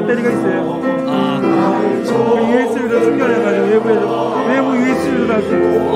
배터리가 있어요. USB로 충전해가지고 외부 USB로 놔두고.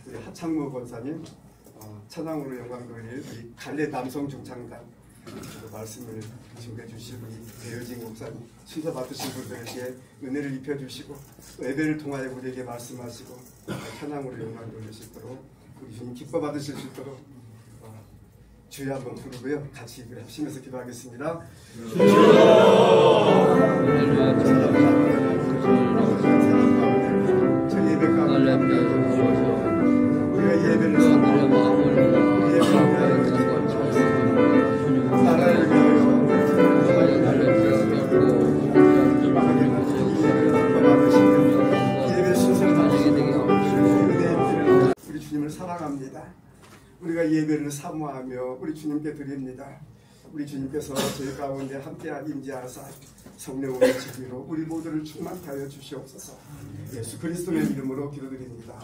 우리 하창모 권사님, 찬양으로 영광 돌릴 우리 갈래 남성 중창단 말씀을 준비해 주시고, 배효진 목사님 순서 받으신 분들에게 은혜를 입혀주시고 예배를 통하여 우리에게 말씀하시고 찬양으로 영광 돌리시도록 우리 주님 기뻐 받으실 수 있도록 주여 한번 부르고요, 같이 입을 합치면서 기도하겠습니다. 저희 예배 가운데 우리가 예배를 나라를 위하여 예배 순서를 우리 주님을 사랑합니다. 우리가 예배를 사모하며 우리 주님께 드립니다. 우리 주님께서 저희 가운데 함께 임재하사 성령으로 지기로 우리 모두를 충만케 하여 주시옵소서. 예수 그리스도의 이름으로 기도드립니다.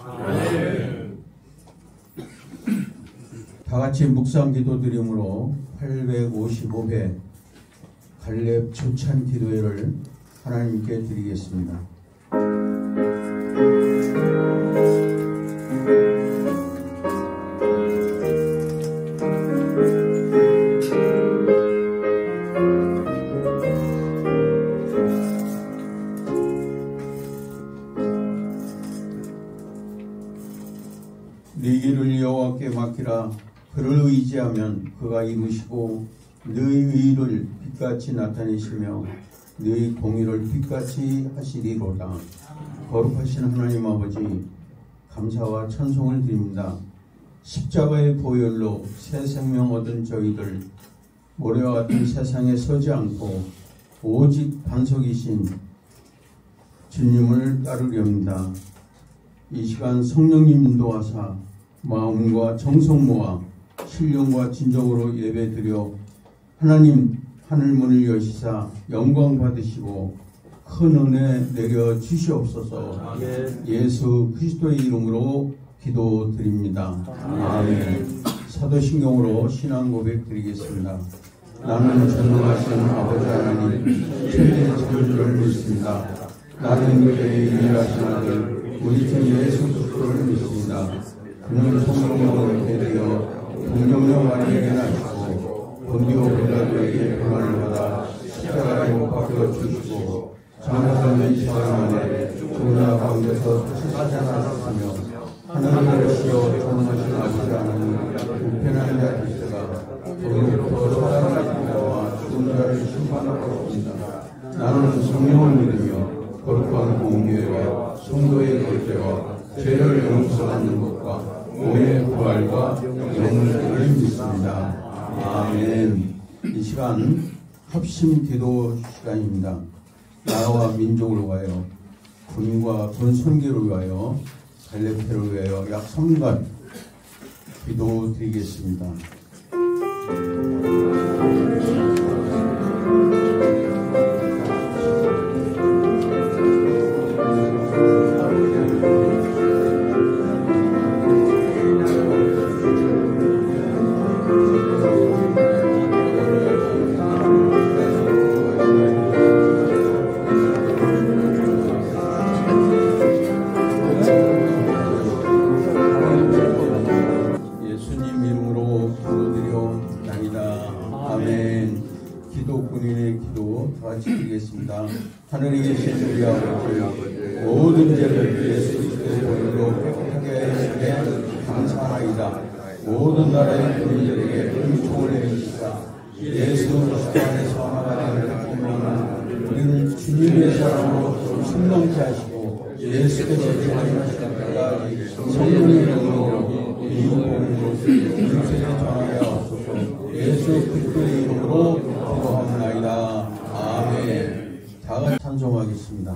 다같이 묵상 기도드림으로 855회 갈렙 초찬 기도회를 하나님께 드리겠습니다. 네 길을 여호와께 맡기라. 그를 의지하면 그가 이루시고 너희 의를 빛같이 나타내시며 너희 공의를 빛같이 하시리로다. 거룩하신 하나님 아버지, 감사와 찬송을 드립니다. 십자가의 보혈로 새 생명 얻은 저희들, 모래와 같은 세상에 서지 않고 오직 반석이신 주님을 따르렵니다. 이 시간 성령님 인도하사 마음과 정성 모아 신령과 진정으로 예배드려 하나님 하늘문을 여시사 영광 받으시고 큰 은혜 내려 주시옵소서. 예수 그리스도의 이름으로 기도드립니다. 아멘. 사도신경으로 신앙 고백 드리겠습니다. 나는 전능하신 아버지 하나님 천지의 창조주를 믿습니다. 나는 그의 유일하신 아들 우리 주 예수 그리스도를 믿습니다. 그는 성령으로 되어 동정령 안에 성령을 믿으며 거룩한 공교회와 성도의 결제와 죄를 용서받는 것과 몸의 부활과 영생을 믿습니다. 아멘. 이 시간 합심 기도 시간입니다. 나라와 민족을 위하여, 군과 군 선교를 위하여, 갈렙회를 위하여 약 3분 기도 드리겠습니다. 예수님 이름으로 기도드려옵나이다. 아멘. 기도 군인의 기도 다 같이 드리겠습니다. 하늘에 계신 우리 아버지, 모든 죄를 예수 그리스도의 이름으로 회복하게 하시기에 감사하이다. 모든 나라의 군인들에게 은총을 내리시다. 예수 그리스도 안에서 하나가 되는 꿈을 우리를 주님의 사랑으로 충만케 하시고 예수께서 제공하신 때까지 성령의 이름으로 이 복음으로 세상에 전하여 하옵소서. 예수 그리스도의 이름으로 기도하옵나이다. 아멘. 다 같이 찬송하겠습니다.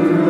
걱정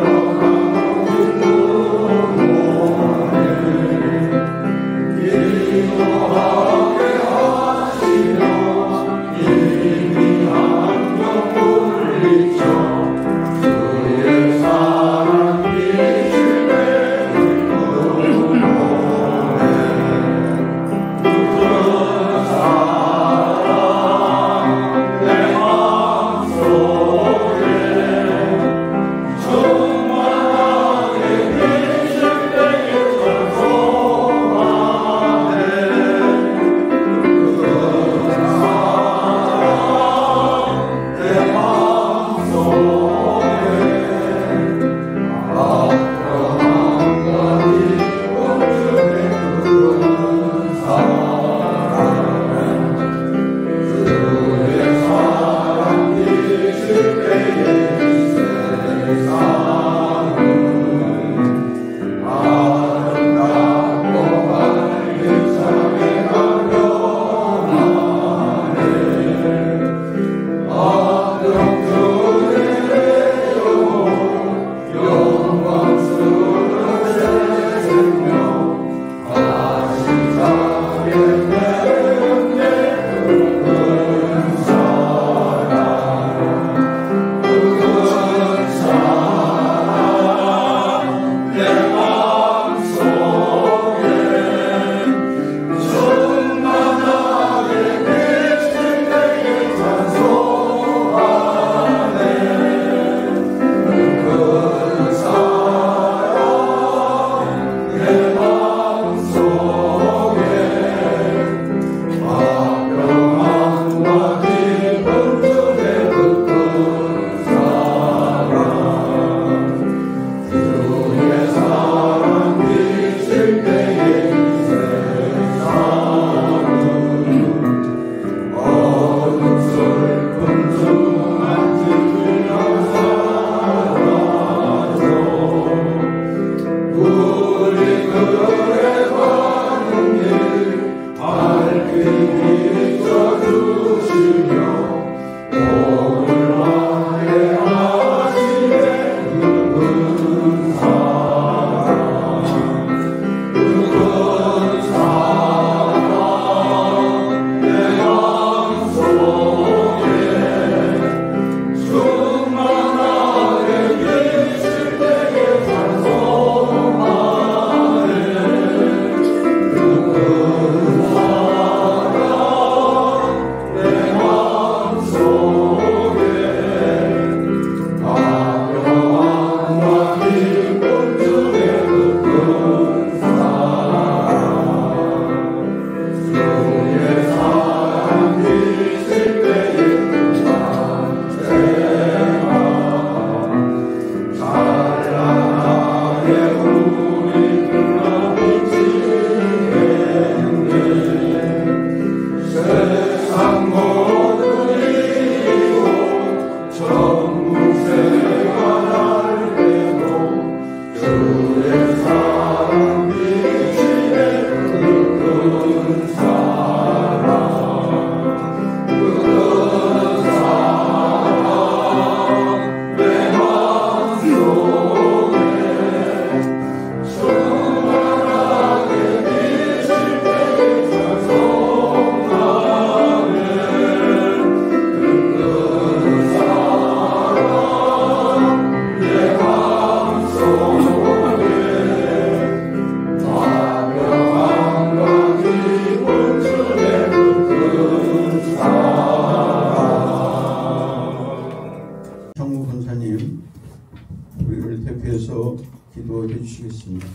위하여 기도해 주시겠습니다.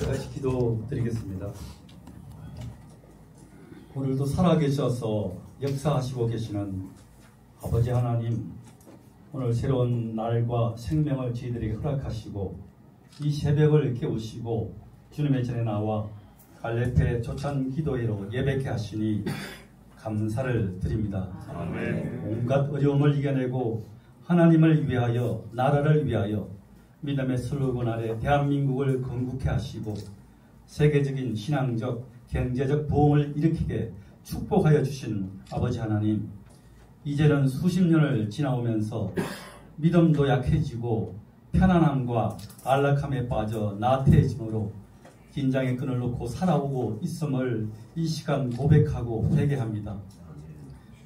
다시 기도드리겠습니다. 오늘도 살아계셔서 역사하시고 계시는 아버지 하나님, 오늘 새로운 날과 생명을 저희들에게 허락하시고 이 새벽을 깨우시고 주님의 전에 나와 갈렙의 조찬 기도회로 예배케 하시니 감사를 드립니다. 아멘. 온갖 어려움을 이겨내고 하나님을 위하여, 나라를 위하여 믿음의 설lu권 아래 대한민국을 건국케 하시고 세계적인 신앙적, 경제적 부흥을 일으키게 축복하여 주신 아버지 하나님, 이제는 수십 년을 지나오면서 믿음도 약해지고 편안함과 안락함에 빠져 나태해짐으로 긴장의 끈을 놓고 살아오고 있음을 이 시간 고백하고 회개합니다.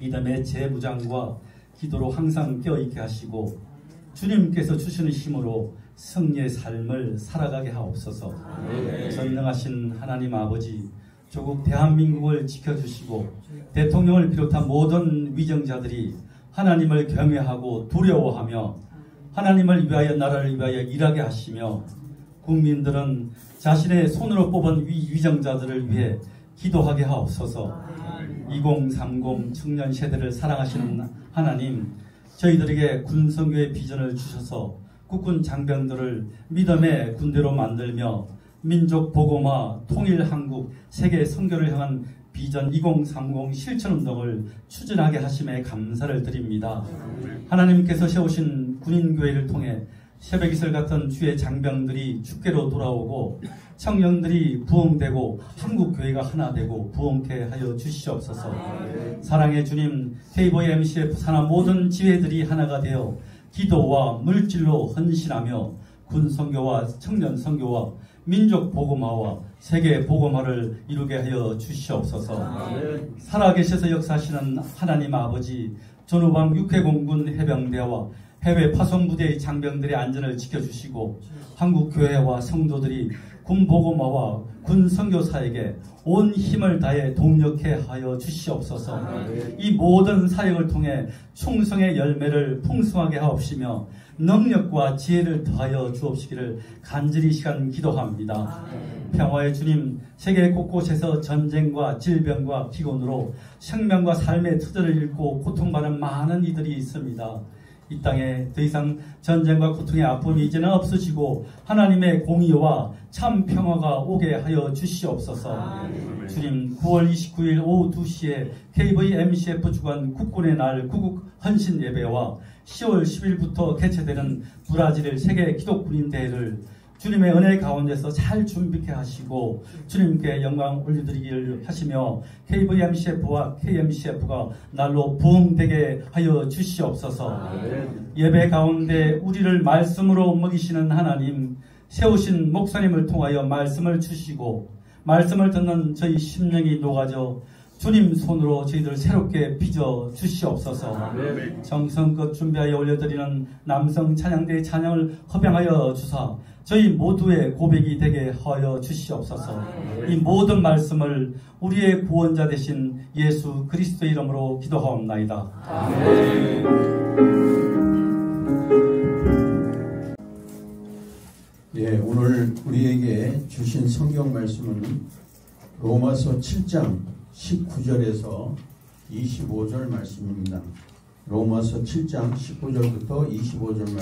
믿음의 재무장과 기도로 항상 깨어있게 하시고 주님께서 주시는 힘으로 승리의 삶을 살아가게 하옵소서. 전능하신 하나님 아버지, 조국 대한민국을 지켜주시고 대통령을 비롯한 모든 위정자들이 하나님을 경외하고 두려워하며 하나님을 위하여, 나라를 위하여 일하게 하시며 국민들은 자신의 손으로 뽑은 위정자들을 위해 기도하게 하옵소서. 2030 청년 세대를 사랑하시는 하나님, 저희들에게 군성교의 비전을 주셔서 국군 장병들을 믿음의 군대로 만들며 민족 복음화, 통일 한국, 세계 선교를 향한 비전 2030 실천운동을 추진하게 하심에 감사를 드립니다. 하나님께서 세우신 군인교회를 통해 새벽이슬 같은 주의 장병들이 주께로 돌아오고 청년들이 부흥되고 한국교회가 하나 되고 부흥케 하여 주시옵소서. 사랑의 주님, KBMCF 산하 모든 지회들이 하나가 되어 기도와 물질로 헌신하며 군선교와 청년선교와 민족 복음화와 세계 복음화를 이루게 하여 주시옵소서. 살아계셔서 역사하시는 하나님 아버지, 전후방 육해공군 해병대와 해외 파송부대의 장병들의 안전을 지켜주시고 한국교회와 성도들이 군복음화와 군선교사에게 온 힘을 다해 동력케 하여 주시옵소서. 이 모든 사역을 통해 충성의 열매를 풍성하게 하옵시며 능력과 지혜를 더하여 주옵시기를 간절히 시간 기도합니다. 평화의 주님, 세계 곳곳에서 전쟁과 질병과 기근으로 생명과 삶의 터전을 잃고 고통받는 많은 이들이 있습니다. 이 땅에 더 이상 전쟁과 고통의 아픔이 이제는 없어지고 하나님의 공의와 참 평화가 오게 하여 주시옵소서. 주님, 9월 29일 오후 2시에 KBMCF 주관 국군의 날 구국 헌신 예배와 10월 10일부터 개최되는 브라질 세계 기독군인 대회를 주님의 은혜 가운데서 잘 준비케 하시고 주님께 영광 올려드리기를 하시며 KBMCF와 KMCF가 날로 부흥되게 하여 주시옵소서. 예배 가운데 우리를 말씀으로 먹이시는 하나님, 세우신 목사님을 통하여 말씀을 주시고 말씀을 듣는 저희 심령이 녹아져 주님 손으로 저희들을 새롭게 빚어 주시옵소서. 정성껏 준비하여 올려드리는 남성 찬양대의 찬양을 허병하여 주사 저희 모두의 고백이 되게 하여 주시옵소서. 이 모든 말씀을 우리의 구원자 되신 예수 그리스도의 이름으로 기도하옵나이다. 아멘. 예, 오늘 우리에게 주신 성경 말씀은 로마서 7장 19절에서 25절 말씀입니다. 로마서 7장 19절부터 25절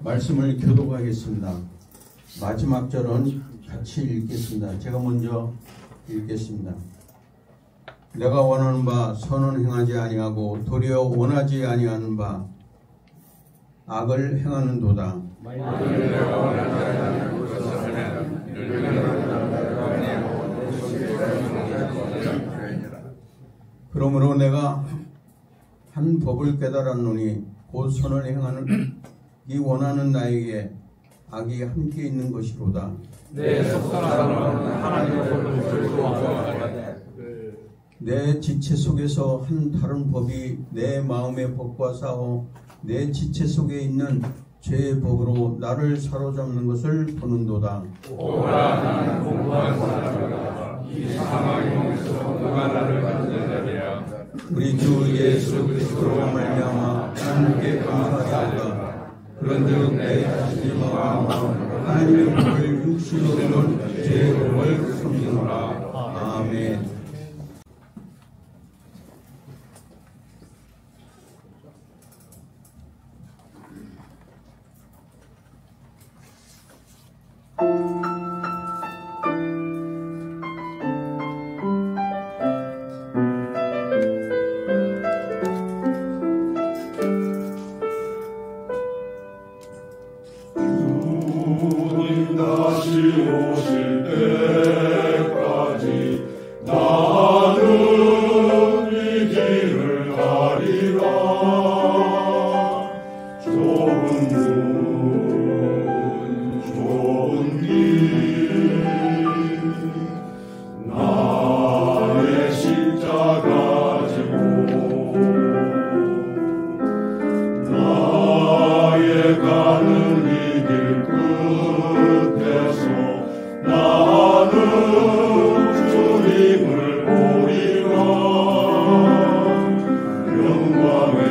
말씀을 교독하겠습니다. 마지막 절은 같이 읽겠습니다. 제가 먼저 읽겠습니다. 내가 원하는 바 선은 행하지 아니하고 도리어 원하지 아니하는 바 악을 행하는도다. 그러므로 내가 한 법을 깨달았노니 곧 선을 행하는 이 원하는 나에게 악이 함께 있는 것이로다. 내 속사람은 하나님의 법을 좋아하되 내 지체 속에서 한 다른 법이 내 마음의 법과 싸워 내 지체 속에 있는 죄의 법으로 나를 사로잡는 것을 보는도다. 오라, 나는 공부한 사람이라. 이 사망의 몸에서 누가 나를 건져내랴. 우리 주 예수 그리스도로 말미암아 하나님께 감사하리이다. 그런즉 내 자신이 마음으로 하나님의 법을 육신으로는 제법을 섬기노라. 아멘. 주님 다시 오실 때까지 나는 이 길을 가리라. 좁은 문 좁은 길 나의 십자가 지고 나의 가는 이 길 끝에서 나는 주님을 보리라. 영광의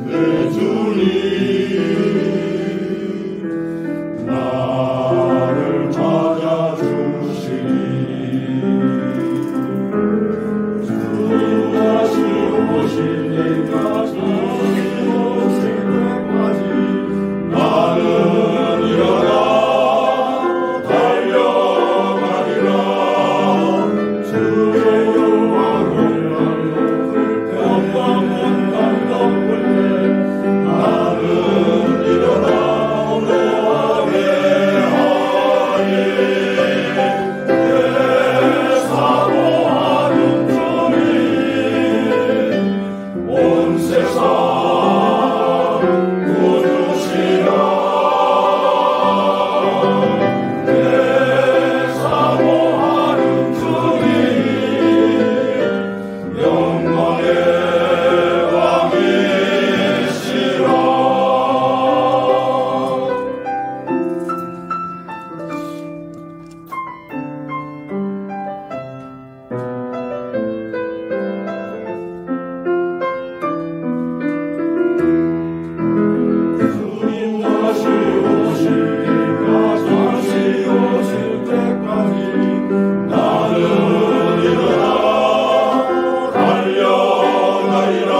내 주님 나를 찾아주시리. 주님 다시 오실 때까지 나는 일어나 달려가리라. 주의 영광을 영광은 감동을 때 나는 일어나 노래하리. 내 사모하는 주님 온 세상 구주시라. 내 사모하는 주님 영광의 왕이시라. 주님 다시 오실 때까지 나는 일어나 달려가리라.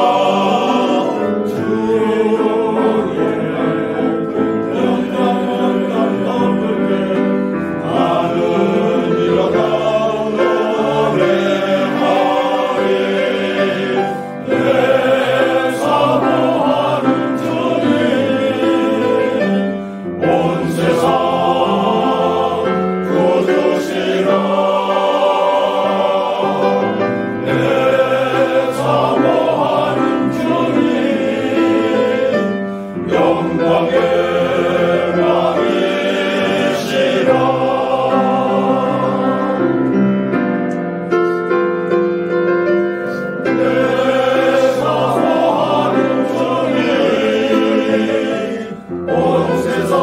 주의 영광에 영광은 감동을 때 나는 일어나 노래하리. 내 사모하는 주님 온 세상 구주시라. 내 사모하는 주님 영광의 왕이시라. 내 사모하는 주님 온 세상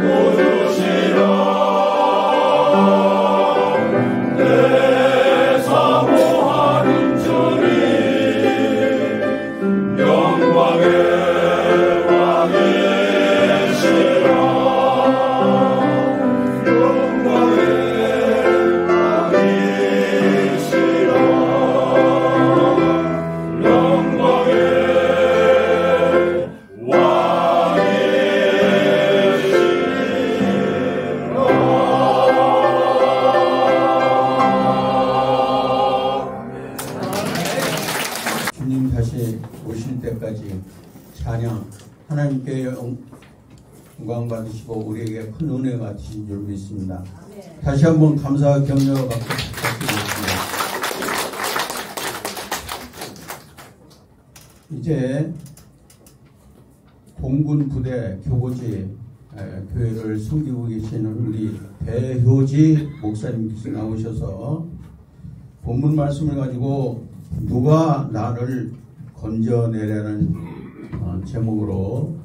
구주시라. 내 사모하는 주님 영광의 왕이시라. 영광의 왕이시라. 영광의 주님 다시 오실 때까지 찬양 하나님께 영광 받으시고 우리에게 큰 은혜가 되신 줄 믿습니다. 다시 한번 감사와 격려와 박수 부탁드리겠습니다. 이제 공군 부대 교고지 교회를 섬기고 계시는 우리 배효지 목사님께서 나오셔서 본문 말씀을 가지고 누가 나를 건져내라는 제목으로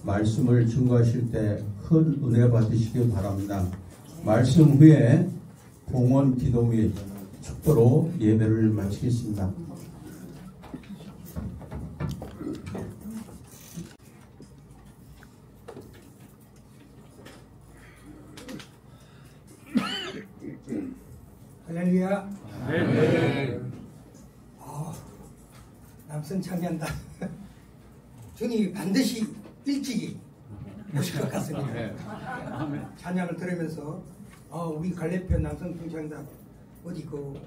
말씀을 증거하실 때 큰 은혜 받으시기 바랍니다. 말씀 후에 봉헌 기도 및 축도로 예배를 마치겠습니다. 남성 청년단 주님이 반드시 일찍이 오실 것 같습니다. 찬양을 들으면서 우리 갈래편 남성 중창단 어디 그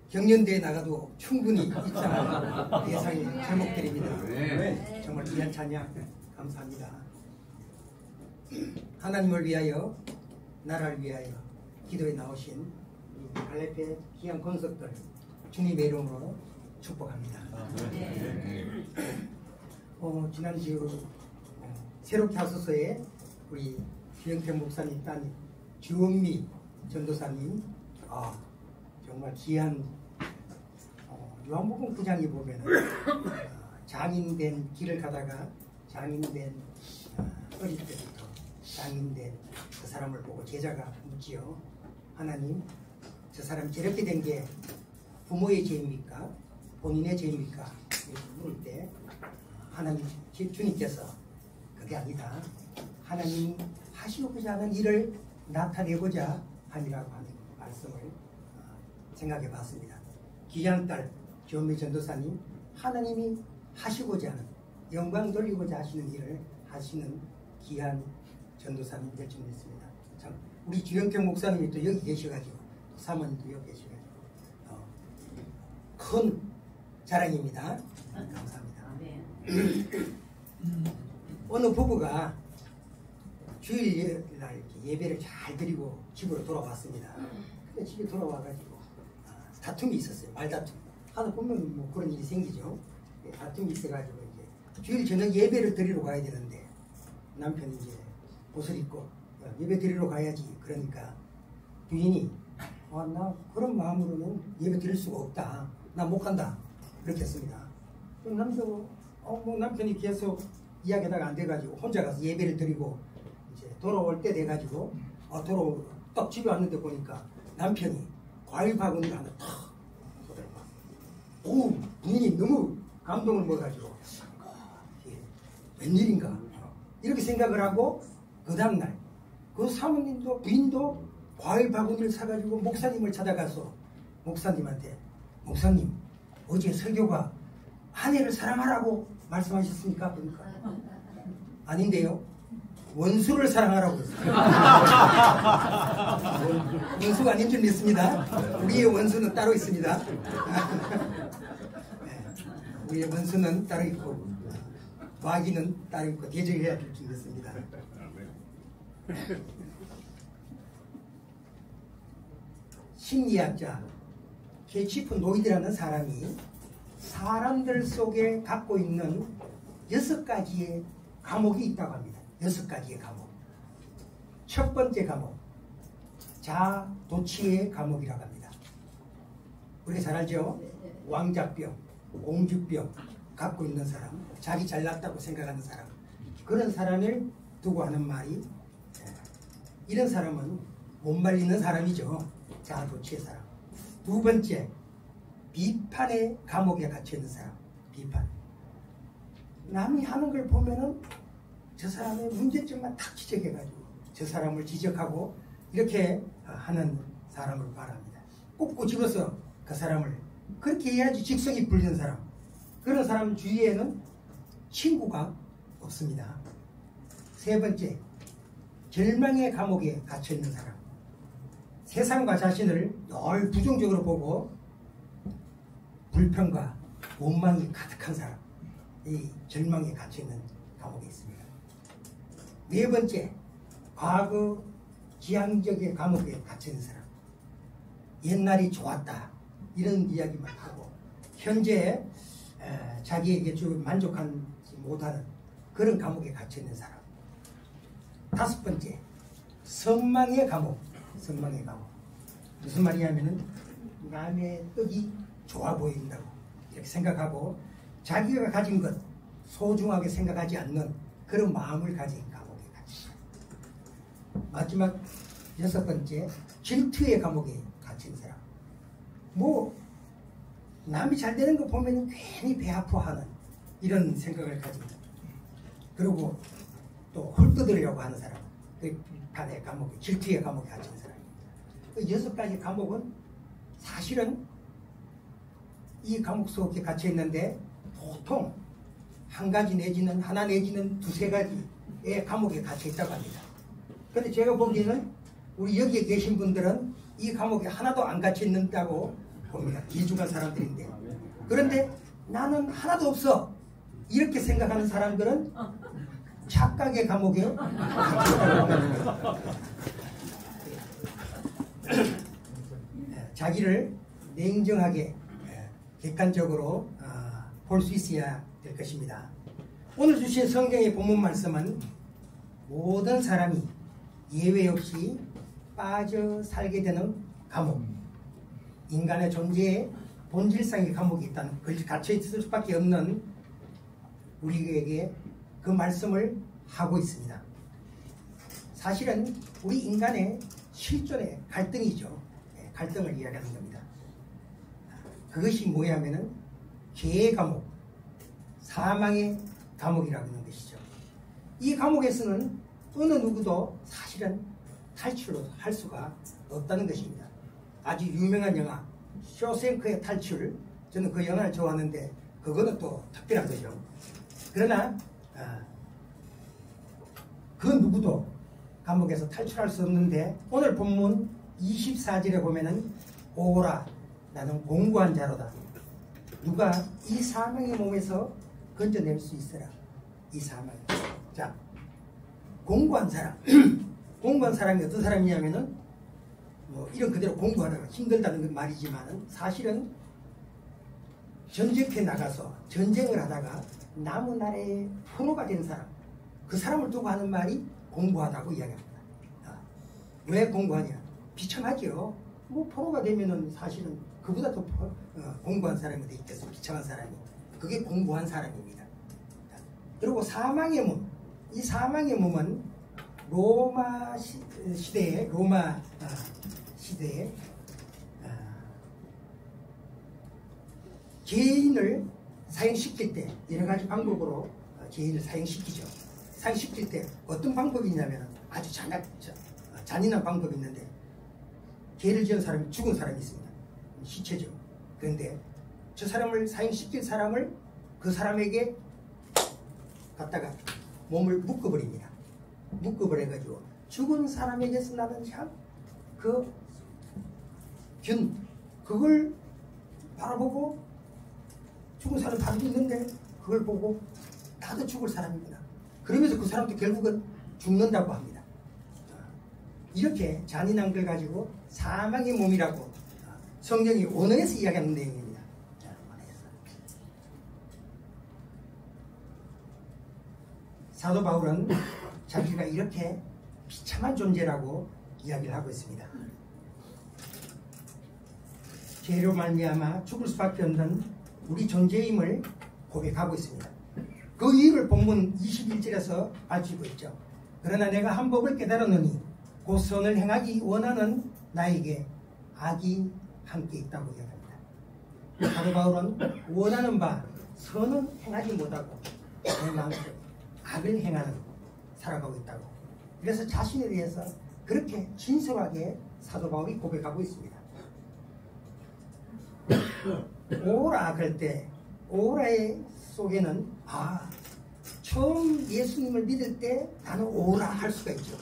경연대에 나가도 충분히 입상할 예상의 제목들입니다. 정말 귀한 찬양 감사합니다. 하나님을 위하여 나라를 위하여 기도에 나오신 갈래편 귀한 권속들 주님의 이름으로 축복합니다. 지난주 새롭게 하소서에 우리 주영태 목사님 따님 주원미 전도사님 정말 귀한 요한복음 9장에 보면은 장인된 길을 가다가 장인된 어릴 때부터 장인된 그 사람을 보고 제자가 묻지요. 하나님, 저 사람이 저렇게 된 게 부모의 죄입니까? 본인의 죄입니까? 이렇게 물을 때 하나님, 주님께서 그게 아니다. 하나님이 하시고자 하는 일을 나타내고자 하니라고 하는 말씀을 생각해 봤습니다. 귀한 딸 주원미 전도사님, 하나님이 하시고자 하는 영광 돌리고자 하시는 일을 하시는 귀한 전도사님 될 줄 믿습니다. 참 우리 주영평 목사님이 또 여기 계셔가지고 사모님도 여기 계셔가지고 큰 자랑입니다. 감사합니다. 어느 부부가 주일날 예배를 잘 드리고 집으로 돌아왔습니다. 근데 집에 돌아와가지고 다툼이 있었어요. 말다툼. 하다 보면 뭐 그런 일이 생기죠. 다툼이 있어가지고 이제 주일 저녁 예배를 드리러 가야 되는데 남편이 이제 옷을 입고 예배 드리러 가야지. 그러니까 부인이 나 그런 마음으로는 예배 드릴 수가 없다. 나 못 간다. 그렇게 했습니다. 그럼 남편이 계속 이야기하다가 안 돼가지고 혼자 가서 예배를 드리고 이제 돌아올 때 돼가지고 딱 집에 왔는데 보니까 남편이 과일 바구니를 하나 탁 오, 부인이 너무 감동을 먹어가지고 웬일인가 이렇게 생각을 하고 그 다음날 그 사모님도 부인도 과일 바구니를 사가지고 목사님을 찾아가서 목사님한테 목사님 어제 설교가 아내를 사랑하라고 말씀하셨습니까? 그러니까 아닌데요. 원수를 사랑하라고 했어요. 원수가 아닌 줄 믿습니다. 우리의 원수는 따로 있습니다. 우리의 원수는 따로 있고 마귀는 따로 있고 대적해야 될 줄 믿습니다. 심리학자 케치프 노이드라는 사람이 사람들 속에 갖고 있는 6가지의 감옥이 있다고 합니다. 6가지의 감옥. 첫 번째 감옥, 자도취의 감옥이라고 합니다. 우리가 잘 알죠? 왕자병, 공주병 갖고 있는 사람, 자기 잘났다고 생각하는 사람, 그런 사람을 두고 하는 말이 이런 사람은 못 말리는 사람이죠. 자도취의 사람. 두 번째, 비판의 감옥에 갇혀있는 사람. 비판. 남이 하는 걸 보면은 저 사람의 문제점만 탁 지적해가지고 저 사람을 지적하고 이렇게 하는 사람을 말합니다. 꼭 꼬집어서 그 사람을 그렇게 해야지 직성이 풀리는 사람. 그런 사람 주위에는 친구가 없습니다. 세 번째, 절망의 감옥에 갇혀있는 사람. 세상과 자신을 늘 부정적으로 보고 불평과 원망이 가득한 사람. 이 절망에 갇혀있는 감옥에 있습니다. 네 번째, 과거 지향적의 감옥에 갇혀있는 사람. 옛날이 좋았다 이런 이야기만 하고 현재 자기에게 좀 만족하지 못하는 그런 감옥에 갇혀있는 사람. 다섯 번째, 선망의 감옥. 선망의 감옥. 무슨 말이냐면은 남의 떡이 좋아 보인다고 이렇게 생각하고 자기가 가진 것 소중하게 생각하지 않는 그런 마음을 가진 감옥에 갇힌 사람. 마지막 여섯 번째, 질투의 감옥에 갇힌 사람. 뭐 남이 잘 되는 거 보면 괜히 배 아파하는 이런 생각을 가진, 그리고 또 헐뜯으려고 하는 사람. 그 비판의 감옥에, 질투의 감옥에 갇힌 사람입니다. 그 6가지 감옥은 사실은 이 감옥 속에 갇혀 있는데 보통 한 가지 내지는 하나 내지는 두세 가지의 감옥에 갇혀 있다고 합니다. 그런데 제가 보기에는 우리 여기에 계신 분들은 이 감옥에 하나도 안 갇혀 있는다고 봅니다. 기주간 사람들인데. 그런데 나는 하나도 없어 이렇게 생각하는 사람들은 착각의 감옥에 갇혀 있다고 합니다. 자기를 냉정하게 객관적으로 볼 수 있어야 될 것입니다. 오늘 주신 성경의 본문 말씀은 모든 사람이 예외 없이 빠져 살게 되는 감옥, 인간의 존재에 본질상의 감옥이 있다는, 갇혀 있을 수밖에 없는 우리에게 그 말씀을 하고 있습니다. 사실은 우리 인간의 실존의 갈등이죠. 갈등을 이야기하는 겁니다. 그것이 뭐냐면은 죄의 감옥, 사망의 감옥이라고 하는 것이죠. 이 감옥에서는 어느 누구도 사실은 탈출을 할 수가 없다는 것입니다. 아주 유명한 영화 쇼생크의 탈출, 저는 그 영화를 좋아하는데 그거는 또 특별한 거죠. 그러나 그 누구도 감옥에서 탈출할 수 없는데 오늘 본문 24절에 보면은 오라 나는 공고한 자로다. 누가 이 사망의 몸에서 건져낼 수 있어라. 이 사망. 자, 공고한 사람. 공고한 사람이 어떤 사람이냐면은 뭐 이런 그대로 공부하다가 힘들다는 말이지만은 사실은 전쟁터에 나가서 전쟁을 하다가 남은 나라의 포로가 된 사람, 그 사람을 두고 하는 말이 공부하다고 이야기합니다. 왜 공부하냐? 비참하죠. 뭐 포로가 되면은 사실은 그보다 더 공부한 사람이 돼 있겠어. 비참한 사람이. 그게 공부한 사람입니다. 그리고 사망의 몸. 이 사망의 몸은 로마 시대에 죄인을 사형시킬 때 여러 가지 방법으로 죄인을 사형시키죠. 사형시킬 때 어떤 방법이 있냐면 아주 잔인한 방법이 있는데 죄를 지은 사람이 죽은 사람이 있습니다. 시체죠. 그런데 저 사람을 사형시킬 사람을 그 사람에게 갖다가 몸을 묶어버립니다. 묶어버려가지고 죽은 사람에게서 나는 참 그걸 바라보고 죽은 사람 다도 있는데 그걸 보고 나도 죽을 사람이구나. 그러면서 그 사람도 결국은 죽는다고 합니다. 이렇게 잔인한 걸 가지고 사망의 몸이라고 성경이 언어에서 이야기하는 내용입니다. 사도 바울은 자기가 이렇게 비참한 존재라고 이야기를 하고 있습니다. 죄로 말미암아 죽을 수밖에 없는 우리 존재임을 고백하고 있습니다. 그 이유를 본문 21절에서 밝히고 있죠. 그러나 내가 한 법을 깨달았노니 곧 선을 행하기 원하는 나에게 악이 함께 있다고 이야기합니다. 사도 바울은 원하는 바 선은 행하지 못하고 내 마음속에 악을 행하는 살아가고 있다고. 그래서 자신에 대해서 그렇게 진솔하게 사도 바울이 고백하고 있습니다. 오라 그럴 때 오라의 속에는 처음 예수님을 믿을 때 나는 오라 할 수가 있죠.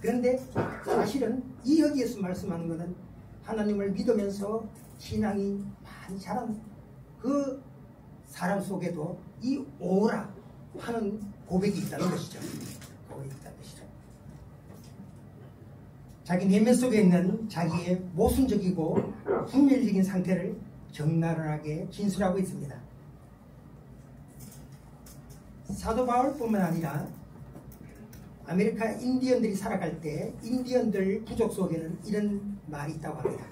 그런데 사실은 이 여기에서 말씀하는 것은 하나님을 믿으면서 신앙이 많이 자란 그 사람 속에도 이 오라 하는 고백이 있다는 것이죠. 고백이 있다는 것이죠. 자기 내면 속에 있는 자기의 모순적이고 분별적인 상태를 적나라하게 진술하고 있습니다. 사도 바울뿐만 아니라 아메리카 인디언들이 살아갈 때 인디언들 부족 속에는 이런 말이 있다고 합니다.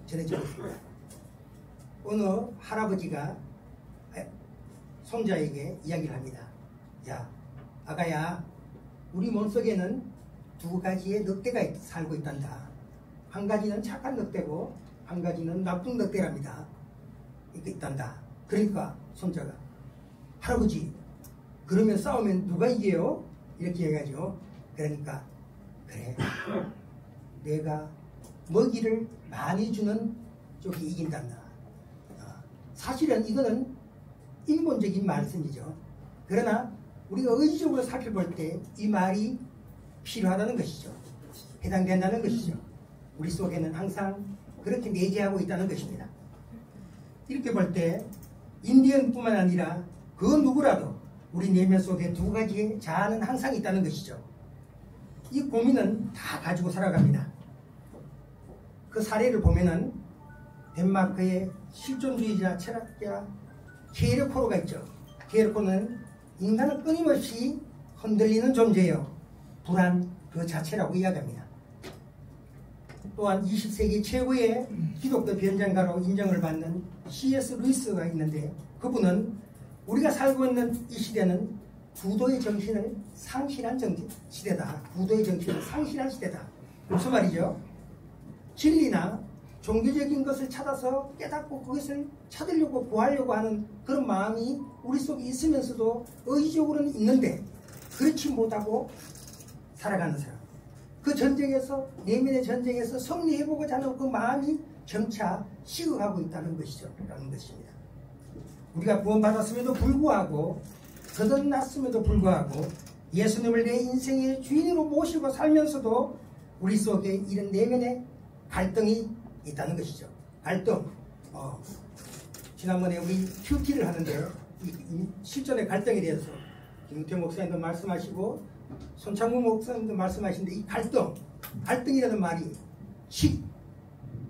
전해지고 있습니다. 어느 할아버지가 손자에게 이야기를 합니다. 야, 아가야, 우리 몸속에는 두 가지의 늑대가 살고 있단다. 한 가지는 착한 늑대고 한 가지는 나쁜 늑대랍니다. 이렇게 있단다. 그러니까 손자가 할아버지, 그러면 싸우면 누가 이겨요? 이렇게 해가지고 그러니까 그래, 내가 먹이를 많이 주는 쪽이 이긴단다. 사실은 이거는 인본적인 말씀이죠. 그러나 우리가 의지적으로 살펴볼 때 이 말이 필요하다는 것이죠. 해당된다는 것이죠. 우리 속에는 항상 그렇게 내재하고 있다는 것입니다. 이렇게 볼 때 인디언뿐만 아니라 그 누구라도 우리 내면 속에 두 가지의 자아는 항상 있다는 것이죠. 이 고민은 다 가지고 살아갑니다. 그 사례를 보면은 덴마크의 실존주의자 철학자 케르케고르가 있죠. 케르케고르는 인간은 끊임없이 흔들리는 존재요. 불안 그 자체라고 이야기합니다. 또한 20세기 최고의 기독교 변장가로 인정을 받는 C.S. 루이스가 있는데 그분은 우리가 살고 있는 이 시대는 구도의 정신을 상실한 시대다. 구도의 정신을 상실한 시대다. 무슨 말이죠? 진리나 종교적인 것을 찾아서 깨닫고 그것을 찾으려고 구하려고 하는 그런 마음이 우리 속에 있으면서도 의지적으로는 있는데 그렇지 못하고 살아가는 사람. 그 전쟁에서 내면의 전쟁에서 승리해보고자 하는 그 마음이 점차 식어가고 있다는 것이죠. 라는 것입니다. 우리가 구원받았음에도 불구하고 거듭났음에도 불구하고 예수님을 내 인생의 주인으로 모시고 살면서도 우리 속에 이런 내면의 갈등이 있다는 것이죠. 갈등. 지난번에 우리 큐티를 하는데 이 실존의 갈등에 대해서 김은태 목사님도 말씀하시고 손창무 목사님도 말씀하시는데 이 갈등이라는 말이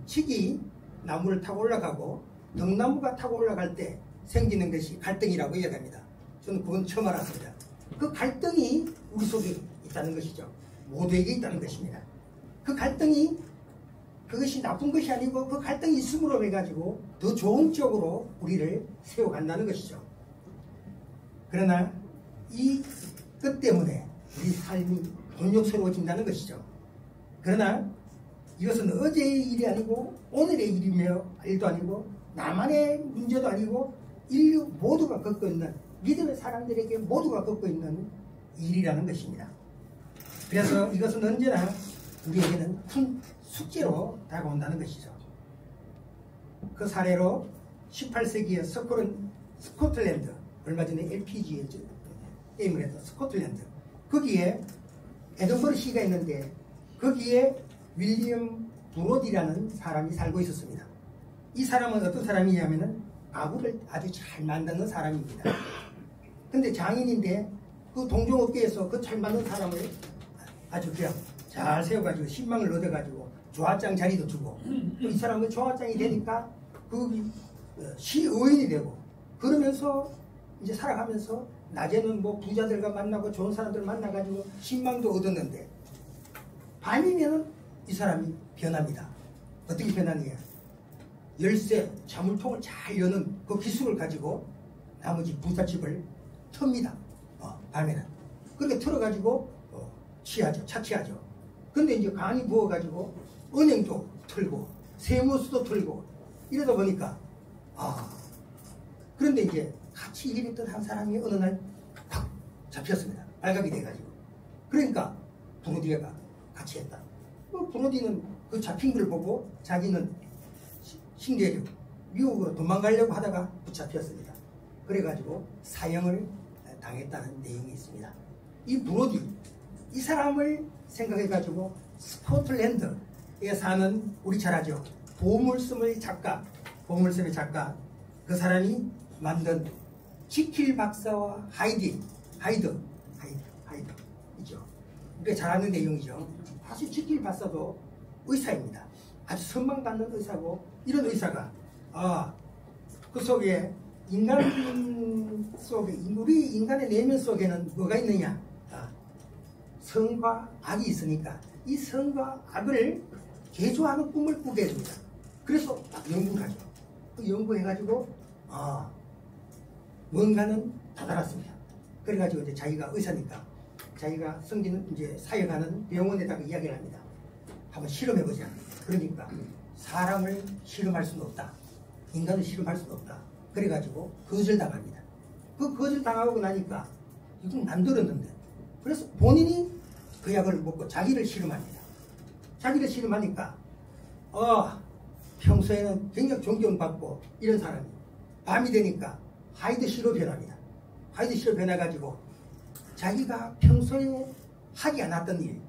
칡이 나무를 타고 올라가고 등나무가 타고 올라갈 때 생기는 것이 갈등이라고 이야기합니다. 저는 그건 처음 알았습니다. 그 갈등이 우리 속에 있다는 것이죠. 모두에게 있다는 것입니다. 그 갈등이 그것이 나쁜 것이 아니고 그 갈등이 있음으로 해가지고 더 좋은 쪽으로 우리를 세워간다는 것이죠. 그러나 이 것 때문에 우리 삶이 곤욕스러워진다는 것이죠. 그러나 이것은 어제의 일이 아니고 오늘의 일도 아니고 나만의 문제도 아니고 인류 모두가 겪고 있는 믿음의 사람들에게 모두가 겪고 있는 일이라는 것입니다. 그래서 이것은 언제나 우리에게는 큰 숙제로 다가온다는 것이죠. 그 사례로 18세기의 스코틀랜드 얼마 전에 LPG에 게임을 했던 스코틀랜드 거기에 에든버러 시가 있는데 거기에 윌리엄 브로디라는 사람이 살고 있었습니다. 이 사람은 어떤 사람이냐면은 가구를 아주 잘 만드는 사람입니다. 근데 장인인데 그 동종업계에서 그 잘 만든 사람을 아주 그냥 잘 세워가지고 신망을 얻어가지고 조합장 자리도 주고 또 이 사람은 조합장이 되니까 그 시의원이 되고 그러면서 이제 살아가면서 낮에는 뭐 부자들과 만나고 좋은 사람들 만나가지고 신망도 얻었는데 밤이면 이 사람이 변합니다. 어떻게 변하느냐? 열쇠, 자물통을 잘 여는 그 기술을 가지고 나머지 부잣집을 틉니다. 밤에는. 그렇게 털어가지고 차치하죠. 근데 이제 간이 부어가지고 은행도 털고 세무서도 털고 이러다 보니까 그런데 이제 같이 일했던 한 사람이 어느 날 확 잡혔습니다. 발각이 돼가지고. 그러니까 브로디가 같이 했다. 브로디는 그 잡힌 걸 보고 자기는 신기해지고 미국으로 도망가려고 하다가 붙잡혔습니다. 그래가지고 사형을 당했다는 내용이 있습니다. 이 브로디, 이 사람을 생각해가지고 스코틀랜드에 사는 우리 잘 아죠. 보물섬의 작가 그 사람이 만든 지킬 박사와 하이드 이죠. 우리가 잘 아는 내용이죠. 사실 지킬 박사도 의사입니다. 아주 선망받는 의사고 이런 의사가 그 속에 인간 속에 우리 인간의 내면 속에는 뭐가 있느냐? 선과 악이 있으니까 이 선과 악을 개조하는 꿈을 꾸게 됩니다. 그래서 연구를 하죠. 그 연구해가지고 뭔가는 다다랐습니다. 그래가지고 이제 자기가 의사니까 자기가 성기는 이제 사역하는 병원에다가 이야기를 합니다. 한번 실험해보자. 그러니까 사람을 실험할 수는 없다. 인간을 실험할 수는 없다. 그래가지고 거절당합니다. 그 거절당하고 나니까 이건 만들었는데 그래서 본인이 그 약을 먹고 자기를 실험합니다. 자기를 실험하니까 평소에는 굉장히 존경받고 이런 사람이 밤이 되니까 하이드시로 변합니다. 하이드시로 변해가지고 자기가 평소에 하지 않았던 일,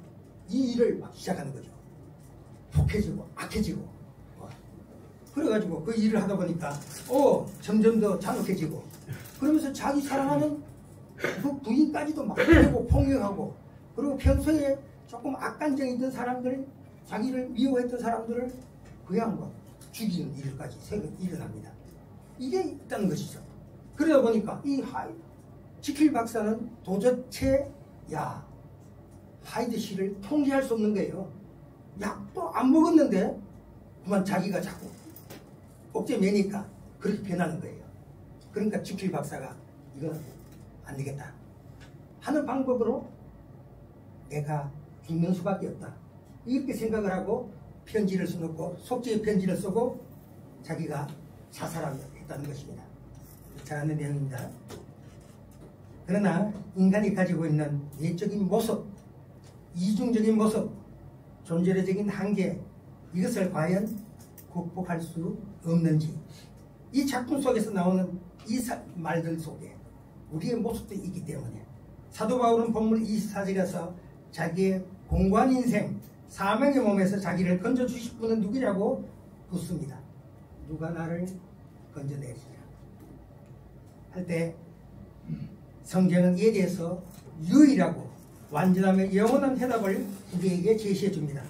이 일을 막 시작하는 거죠. 독해지고 악해지고. 그래가지고 그 일을 하다 보니까 점점 더 잔혹해지고, 그러면서 자기 사랑하는 그 부인까지도 막 때리고 폭력하고, 그리고 평소에 조금 악감정이 있던 사람들, 자기를 미워했던 사람들을 그냥 뭐 죽이는 일까지 일어납니다. 이게 있다는 것이죠. 그러다 보니까 이 지킬 박사는 도대체 하이드 씨를 통제할 수 없는 거예요. 약도 안 먹었는데 그만 자기가 자꾸 억제 매니까 그렇게 변하는 거예요. 그러니까 지킬 박사가 이건 안 되겠다 하는 방법으로 내가 죽는 수밖에 없다, 이렇게 생각을 하고 편지를 써놓고 속죄의 편지를 쓰고 자기가 자살했다는 것입니다. 잘하는 내용입니다. 그러나 인간이 가지고 있는 내적인 모습, 이중적인 모습, 존재적인 한계, 이것을 과연 극복할 수 없는지, 이 작품 속에서 나오는 이 말들 속에 우리의 모습도 있기 때문에 사도 바울은 본문 24절에서 자기의 공고한 인생, 사명의 몸에서 자기를 건져주실 분은 누구냐고 묻습니다. 누가 나를 건져내시냐 할 때 성경은 이에 대해서 유일하고 완전하며 영원한 해답을 우리에게 제시해 줍니다.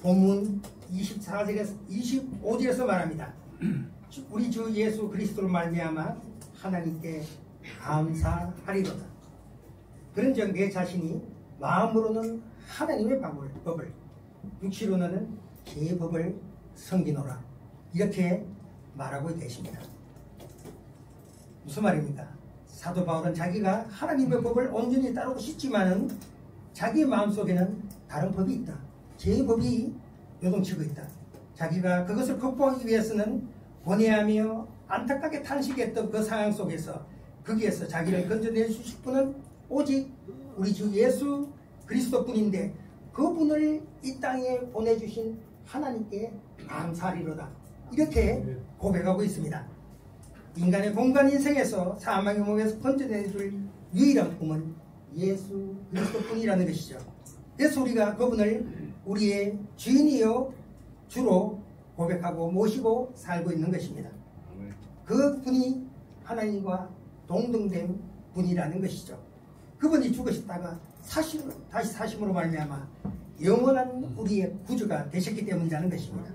본문 24절에서 25절에서 말합니다. 우리 주 예수 그리스도로 말미암아 하나님께 감사하리로다. 그런즉 내 자신이 마음으로는 하나님의 법을, 육시로는 제 법을 섬기노라, 이렇게 말하고 계십니다. 무슨 말입니까? 사도 바울은 자기가 하나님의 법을 온전히 따르고 싶지만은 자기의 마음속에는 다른 법이 있다, 제 법이 요동치고 있다. 자기가 그것을 극복하기 위해서는 고뇌하며 안타깝게 탄식했던 그 상황 속에서 거기에서 자기를 건져내 주실 분은 오직 우리 주 예수 그리스도뿐인데, 그분을 이 땅에 보내주신 하나님께 감사하리로다, 이렇게 고백하고 있습니다. 인간의 공간 인생에서 사망의 몸에서 건져내줄 유일한 꿈은 예수 그리스도뿐이라는 것이죠. 그래서 우리가 그분을 우리의 주인이요 주로 고백하고 모시고 살고 있는 것입니다. 그 분이 하나님과 동등된 분이라는 것이죠. 그분이 죽으셨다가 다시 사심으로 말미암아 영원한 우리의 구주가 되셨기 때문이라는 것입니다.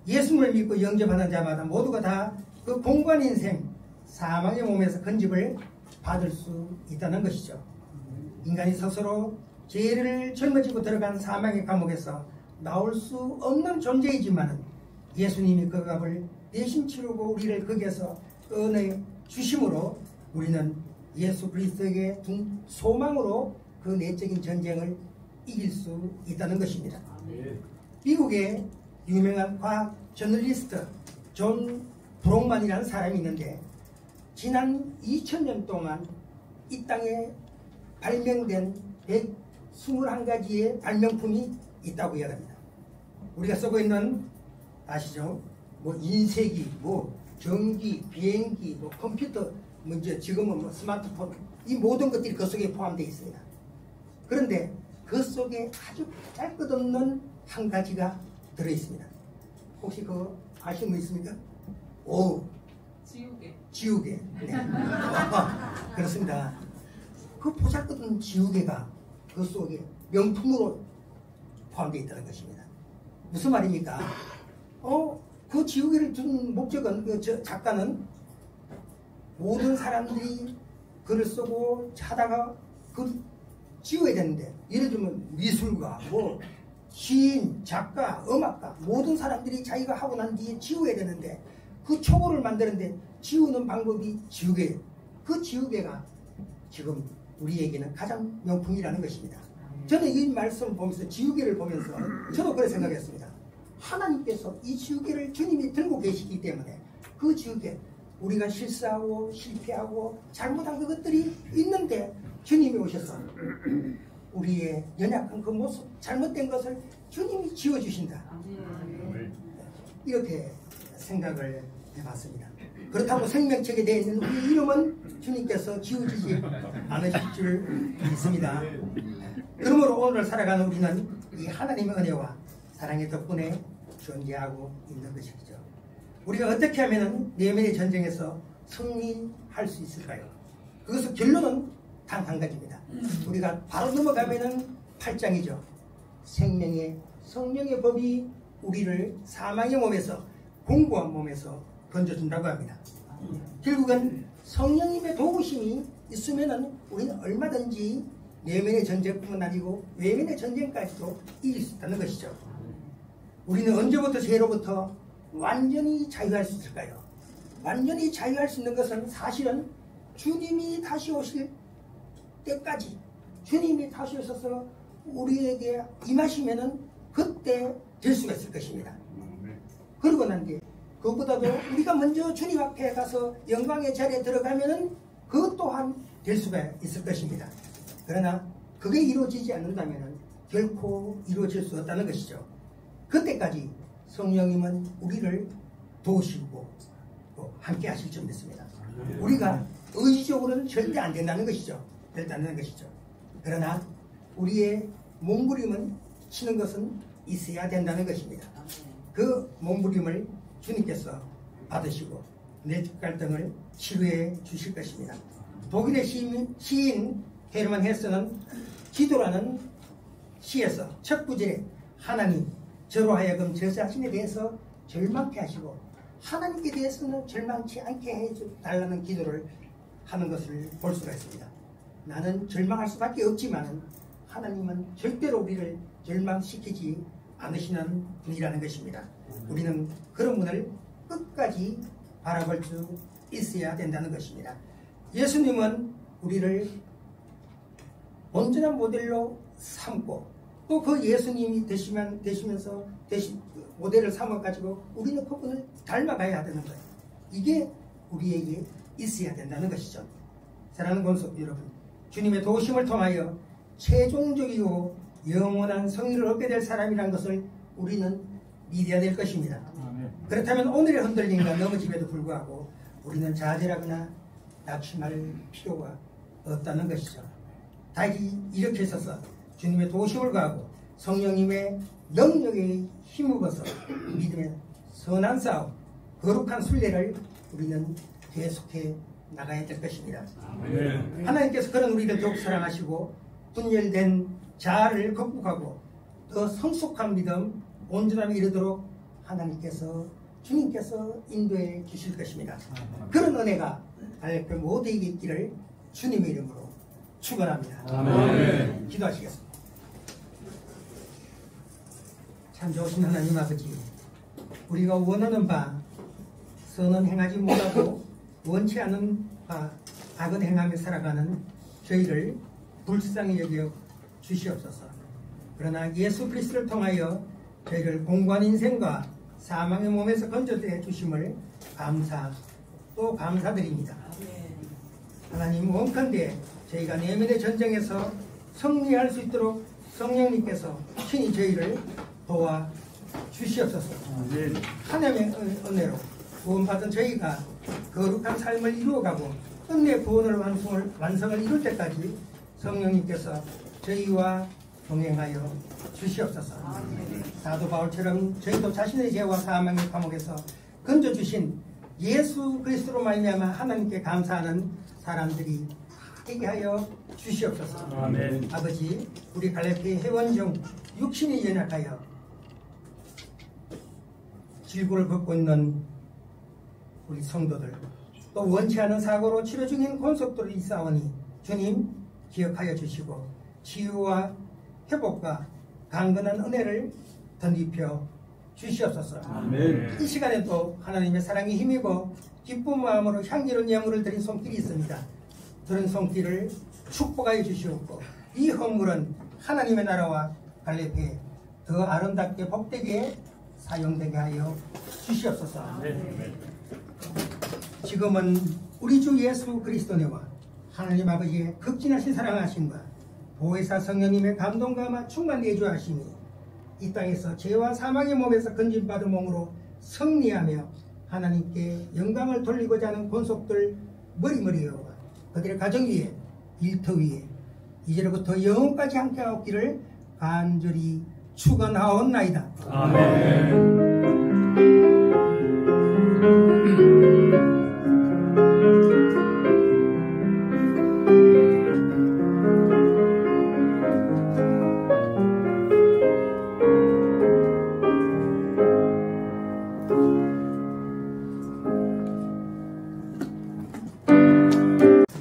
예수를 믿고 영접하는 자마다 모두가 다 그 공고한 인생, 사망의 몸에서 건집을 받을 수 있다는 것이죠. 인간이 스스로 죄를 짊어지고 들어간 사망의 감옥에서 나올 수 없는 존재이지만 예수님이 그 값을 대신 치르고 우리를 거기에서 꺼내 주심으로 우리는 예수 그리스도에게 둔 소망으로 그 내적인 전쟁을 이길 수 있다는 것입니다. 미국의 유명한 과학 저널리스트 존 브록만이라는 사람이 있는데, 지난 2000년 동안 이 땅에 발명된 121가지의 발명품이 있다고 이야기합니다. 우리가 쓰고 있는 아시죠? 뭐 인쇄기, 뭐 전기, 비행기, 뭐 컴퓨터, 이제 지금은 뭐 스마트폰, 이 모든 것들이 그 속에 포함되어 있습니다. 그런데 그 속에 아주 보잘것없는 한 가지가 들어있습니다. 혹시 그거 아시는 분 있습니까? 지우개. 네. 그렇습니다. 그 보잘것없는 지우개가 그 속에 명품으로 포함되어 있다는 것입니다. 무슨 말입니까? 그 지우개를 준 목적은, 그 작가는 모든 사람들이 글을 쓰고 하다가 그 지워야 되는데, 예를 들면 미술가, 뭐 시인, 작가, 음악가, 모든 사람들이 자기가 하고 난 뒤에 지워야 되는데, 그 초고를 만드는데 지우는 방법이 지우개예요. 그 지우개가 지금 우리에게는 가장 명품이라는 것입니다. 저는 이 말씀을 보면서, 지우개를 보면서 저도 그렇게 생각했습니다. 하나님께서 이 지우개를 주님이 들고 계시기 때문에 그 지우개, 우리가 실수하고 실패하고 잘못한 그것들이 있는데 주님이 오셔서 우리의 연약한 그 모습, 잘못된 것을 주님이 지워주신다, 이렇게 생각을 해봤습니다. 그렇다고 생명책에 되어 있는 우리 이름은 주님께서 지우지지 않으실 줄 믿습니다. 그러므로 오늘 살아가는 우리는 이 하나님의 은혜와 사랑의 덕분에 존재하고 있는 것이죠. 우리가 어떻게 하면 내면의 전쟁에서 승리할 수 있을까요? 그것의 결론은 단 한 가지입니다. 우리가 바로 넘어가면은 8장이죠. 성령의 법이 우리를 사망의 몸에서, 공고한 몸에서 건져준다고 합니다. 결국은 성령님의 도우심이 있으면은 우리는 얼마든지 내면의 전쟁뿐만 아니고 외면의 전쟁까지도 이길 수 있다는 것이죠. 우리는 언제부터 죄로부터 완전히 자유할 수 있을까요? 완전히 자유할 수 있는 것은 사실은 주님이 다시 오실 때까지, 주님이 다시 오셔서 우리에게 임하시면은 그때 될 수가 있을 것입니다. 그러고 난 뒤에 그것보다도 우리가 먼저 주님 앞에 가서 영광의 자리에 들어가면은 그것 또한 될 수가 있을 것입니다. 그러나 그게 이루어지지 않는다면은 결코 이루어질 수 없다는 것이죠. 그때까지 성령님은 우리를 도우시고 또 함께 하실 줄 믿습니다. 우리가 의지적으로는 절대 안 된다는 것이죠. 절대 안 되는 것이죠. 그러나 우리의 몸부림은 치는 것은 있어야 된다는 것입니다. 그 몸부림을 주님께서 받으시고 내적 갈등을 치료해 주실 것입니다. 독일의 시인 헤르만 헤스는 기도라는 시에서 첫 구절에 하나님 저로 하여금 저 자신에 대해서 절망케 하시고 하나님께 대해서는 절망치 않게 해달라는 기도를 하는 것을 볼 수가 있습니다. 나는 절망할 수밖에 없지만 하나님은 절대로 우리를 절망시키지 않으시는 분이라는 것입니다. 우리는 그런 분을 끝까지 바라볼 수 있어야 된다는 것입니다. 예수님은 우리를 온전한 모델로 삼고 또 그 예수님이 되시면서 모델을 삼아가지고 우리는 그분을 닮아가야 되는 거예요. 이게 우리에게 있어야 된다는 것이죠. 사랑하는 권속 여러분, 주님의 도우심을 통하여 최종적이고 영원한 성의를 얻게 될 사람이라는 것을 우리는 믿어야 될 것입니다. 그렇다면 오늘의 흔들림과 넘어짐에도 불구하고 우리는 좌절하거나 낙심할 필요가 없다는 것이죠. 다시 이렇게 서서 주님의 도우심을 구하고 성령님의 능력에 힘입어서 믿음의 선한 싸움, 거룩한 순례를 우리는 계속해 나가야 될 것입니다. 하나님께서 그런 우리를 더욱 사랑하시고 분열된 자아를 극복하고 더 성숙한 믿음, 온전함에 이르도록 주님께서 인도해 주실 것입니다. 그런 은혜가 갈렙교 모두에게 있기를 주님의 이름으로 축원합니다. 기도하시겠습니다. 참 좋으신 하나님 아버지, 우리가 원하는 바 선은 행하지 못하고 원치 않는 바 악은 행하며 살아가는 저희를 불쌍히 여겨 주시옵소서. 그러나 예수 그리스도를 통하여 저희를 공고한 인생과 사망의 몸에서 건져내 주심을 감사드립니다. 하나님, 원컨대 저희가 내면의 전쟁에서 승리할 수 있도록 성령님께서 친히 저희를 도와 주시옵소서. 하나님의 은혜로 구원받은 저희가 거룩한 삶을 이루어가고 끝내 구원을 완성을 이룰 때까지 성령님께서 저희와 동행하여 주시옵소서. 사도 바울처럼 저희도 자신의 죄와 사망의 감옥에서 건져주신 예수 그리스도로 말미암아 하나님께 감사하는 사람들이 되게 하여 주시옵소서. 아멘. 아버지, 우리 갈렙교회 회원 중 육신이 연약하여 질고를 겪고 있는 우리 성도들, 또 원치 않은 사고로 치료 중인 권속들이 있사오니 주님 기억하여 주시고 치유와 회복과 강건한 은혜를 덧입혀 주시옵소서. 아멘. 이 시간에 또 하나님의 사랑에 힘입어 기쁜 마음으로 향기로운 예물을 드린 손길이 있습니다. 그런 손길을 축복하여 주시옵고 이 헌물은 하나님의 나라와 갈렙교회 더 아름답게 복되게 사용되게 하여 주시옵소서. 지금은 우리 주 예수 그리스도님과 하나님 아버지의 극진하신 사랑하심과 보혜사 성령님의 감동과 충만 내주하심이 이 땅에서 죄와 사망의 몸에서 건진받은 몸으로 승리하며 하나님께 영광을 돌리고자 하는 권속들 머리머리와 그들의 가정 위에 일터 위에 이제로부터 영원까지 함께하옵기를 간절히 축원하옵나이다. 아멘.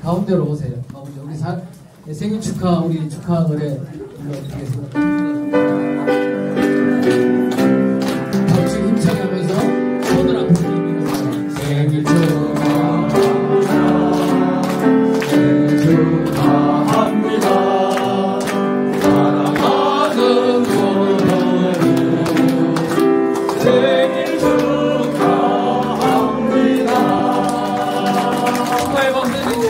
가운데로 오세요. 가운데 우리 생일 축하 우리 축하 노래 불러드리겠습니다. 박수 힘차게 하면서 손을 앞으로 들면서 생일 축하합니다. 사랑하는 부모님 생일 축하합니다. 축하해 박수님.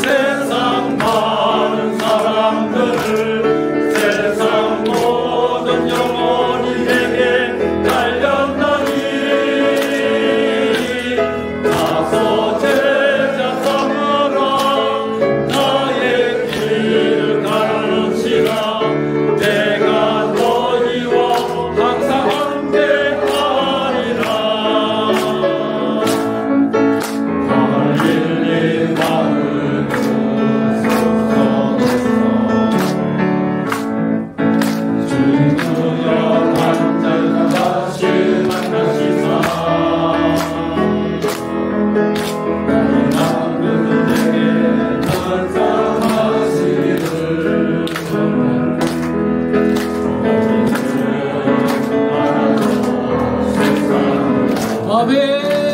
세상 많은 사람들을 세상 모든 영혼이 내게 달렸나니 나서 제자 삼으라 나의 길을 가르치라 내가 너희와 항상 함께하리라. 아멘.